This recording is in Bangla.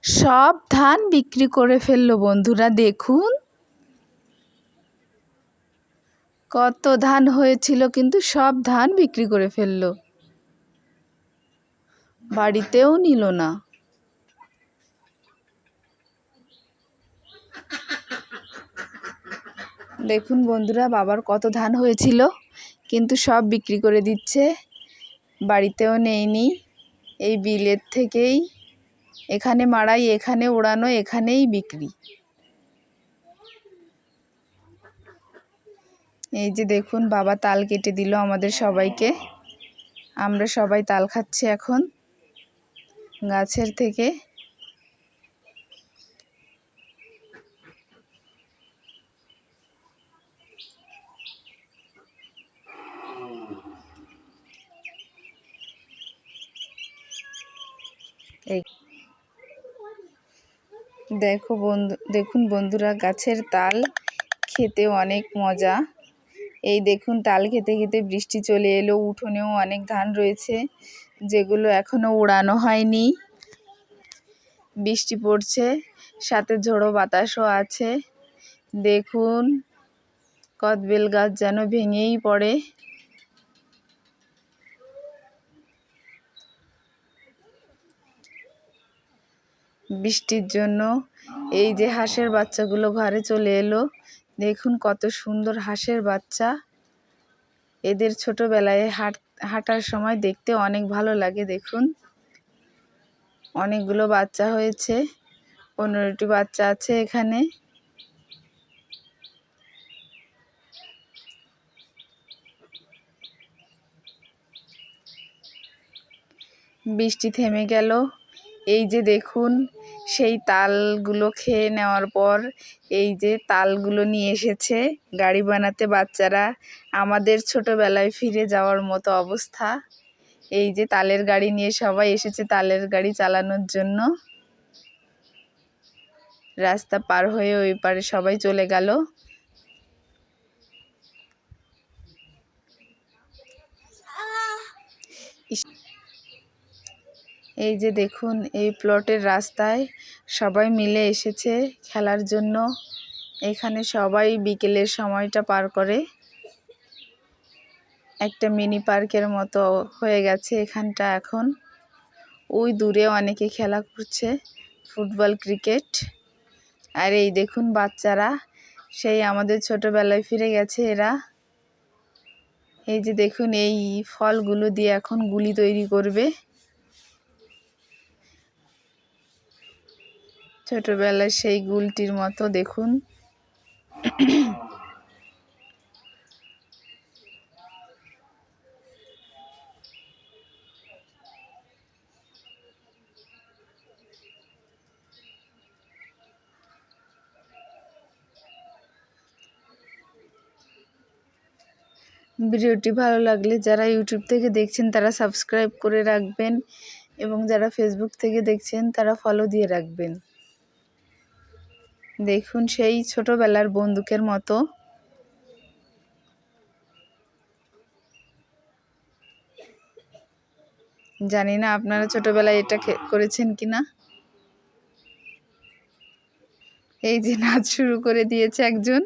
সব ধান বিক্রি করে ফেললো বন্ধুরা। দেখুন কত ধান হয়েছিল, কিন্তু সব ধান বিক্রি করে ফেললো, বাড়িতেও নিল না। দেখুন বন্ধুরা, বাবার কত ধান হয়েছিল, কিন্তু সব বিক্রি করে দিচ্ছে, বাড়িতেও নেয়নি। এই বিলের থেকেই এখানে মাড়াই, এখানে ওড়ানো, এখানেই বিক্রি। এই যে দেখুন, বাবা তাল কেটে দিল আমাদের সবাইকে। আমরা সবাই তাল খাচ্ছি এখন গাছের থেকে। এই দেখুন বন্ধুরা, গাছের তাল খেতে অনেক মজা। এই দেখুন, তাল খেতে খেতে বৃষ্টি চলে এলো। উঠোনেও অনেক ধান রয়েছে, যেগুলো এখনো ওড়ানো হয়নি। বৃষ্টি পড়ছে, সাথে ঝোড়ো বাতাসও আছে। দেখুন, কদবেল গাছ যেন ভেঙেই পড়ে। বৃষ্টির জন্য এই যে হাঁসের বাচ্চাগুলো ঘরে চলে এলো। দেখুন কত সুন্দর হাঁসের বাচ্চা। এদের ছোটবেলায় হাঁটার সময় দেখতে অনেক ভালো লাগে। দেখুন, অনেকগুলো বাচ্চা হয়েছে, 15টি বাচ্চা আছে এখানে। বৃষ্টি থেমে গেল। এই যে দেখুন, সেই তালগুলো খেয়ে নেওয়ার পর এই যে তালগুলো নিয়ে এসেছে গাড়ি বানাতে বাচ্চারা। আমাদের ছোটবেলায় ফিরে যাওয়ার মতো অবস্থা। এই যে তালের গাড়ি নিয়ে সবাই এসেছে তালের গাড়ি চালানোর জন্য। রাস্তা পার হয়ে ওই পারে সবাই চলে গেল। এই যে দেখুন, এই প্লটের রাস্তায় সবাই মিলে এসেছে খেলার জন্য। এখানে সবাই বিকেলের সময়টা পার করে। একটা মিনি পার্কের মতো হয়ে গেছে এখানটা এখন। ওই দূরে অনেকে খেলা করছে, ফুটবল, ক্রিকেট। আর এই দেখুন বাচ্চারা, সেই আমাদের ছোটবেলায় ফিরে গেছে এরা। এই যে দেখুন, এই ফলগুলো দিয়ে এখন গুলি তৈরি করবে। ছোটবেলায় সেই গুলটির মতো দেখুন। ভিডিওটি ভালো লাগলে যারা ইউটিউব থেকে দেখছেন তারা সাবস্ক্রাইব করে রাখবেন, এবং যারা ফেসবুক থেকে দেখছেন তারা ফলো দিয়ে রাখবেন। দেখুন, সেই ছোটবেলার বন্দুকের মতো। জানি না আপনারা ছোটবেলায় এটা করেছেন কিনা। এই যে নাচ শুরু করে দিয়েছে একজন।